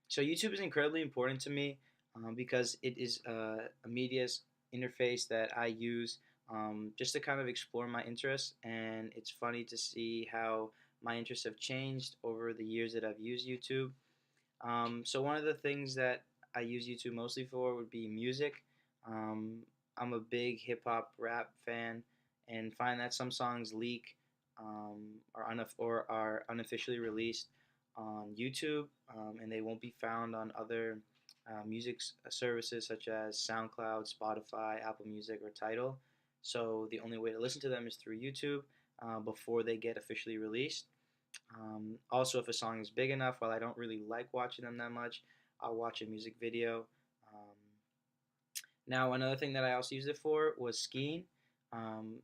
So YouTube is incredibly important to me because it is a media interface that I use just to kind of explore my interests, and it's funny to see how my interests have changed over the years that I've used YouTube. So one of the things that I use YouTube mostly for would be music. Um, I'm a big hip hop rap fan, and find that some songs leak or are unofficially released on YouTube, and they won't be found on other music services such as SoundCloud, Spotify, Apple Music, or Tidal. So the only way to listen to them is through YouTube before they get officially released. Also, if a song is big enough, while I don't really like watching them that much, I'll watch a music video. Um, Now, another thing that I also used it for was skiing.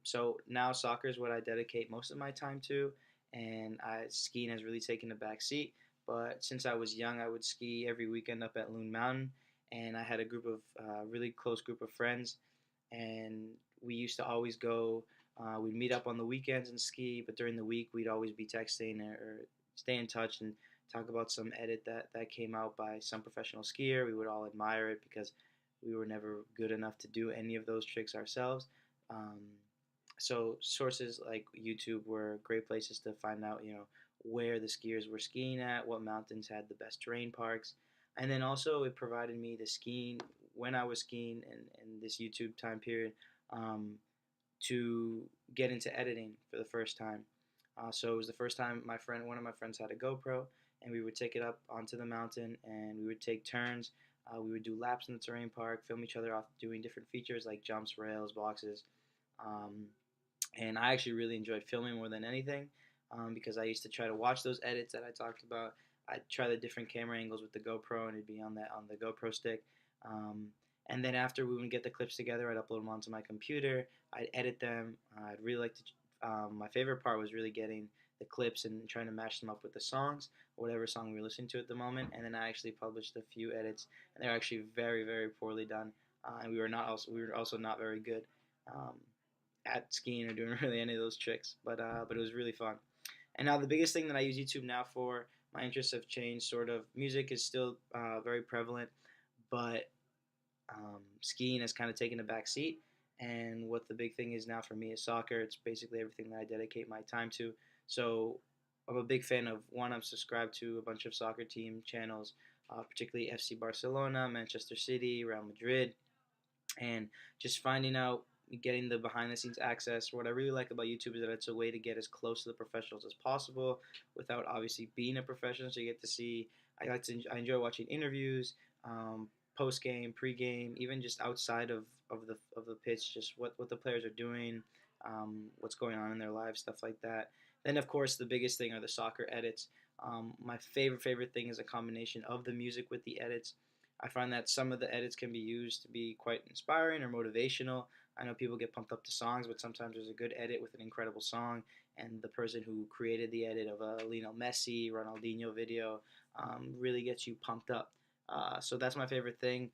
So now soccer is what I dedicate most of my time to, and skiing has really taken a back seat. But since I was young, I would ski every weekend up at Loon Mountain, and I had a group of really close group of friends, and we used to always go. We'd meet up on the weekends and ski, but during the week we'd always be texting or stay in touch and talk about some edit that came out by some professional skier. We would all admire it because we were never good enough to do any of those tricks ourselves. Um, so sources like YouTube were great places to find out, where the skiers were skiing at, what mountains had the best terrain parks, and then also it provided me the skiing when I was skiing in this YouTube time period um, to get into editing for the first time. So it was the first time one of my friends had a GoPro, and we would take it up onto the mountain, and we would take turns. We would do laps in the terrain park, film each other off doing different features like jumps, rails, boxes. Um, and I actually really enjoyed filming more than anything because I used to try to watch those edits that I talked about. I'd try the different camera angles with the GoPro, and it'd be on the GoPro stick. Um, and then after we would get the clips together, I'd upload them onto my computer. I'd edit them. I'd really like to. My favorite part was really getting the clips and trying to match them up with the songs, or whatever song we were listening to at the moment. And then I actually published a few edits, and they're actually very, very poorly done. And we were also not very good. Um, at skiing or doing really any of those tricks. But it was really fun. And now the biggest thing that I use YouTube now for, my interests have changed. Sort of music is still very prevalent, but skiing has kind of taken a back seat. And what the big thing is now for me is soccer. It's basically everything that I dedicate my time to. So I'm a big fan of one. I'm subscribed to a bunch of soccer team channels, particularly FC Barcelona, Manchester City, Real Madrid, and just finding out, getting the behind the scenes access. What I really like about YouTube is that it's a way to get as close to the professionals as possible without obviously being a professional. So you get to see. I enjoy watching interviews, post game, pre game, even just outside of the pitch, just what the players are doing, what's going on in their lives, stuff like that. Then of course the biggest thing are the soccer edits. My favorite thing is a combination of the music with the edits. I find that some of the edits can be used to be quite inspiring or motivational. I know people get pumped up to songs, but sometimes there's a good edit with an incredible song, and the person who created the edit of a Lionel Messi, Ronaldinho video really gets you pumped up. So that's my favorite thing.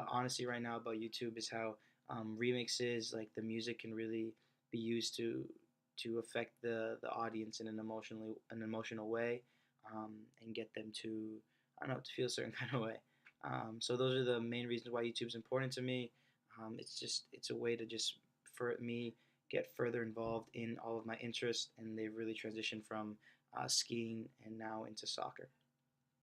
Honestly, right now about YouTube is how remixes, like the music, can really be used to affect the audience in an emotional way, and get them to, I don't know, to feel a certain kind of way. So those are the main reasons why YouTube is important to me. It's a way to just for me get further involved in all of my interests, and they've really transitioned from skiing and now into soccer.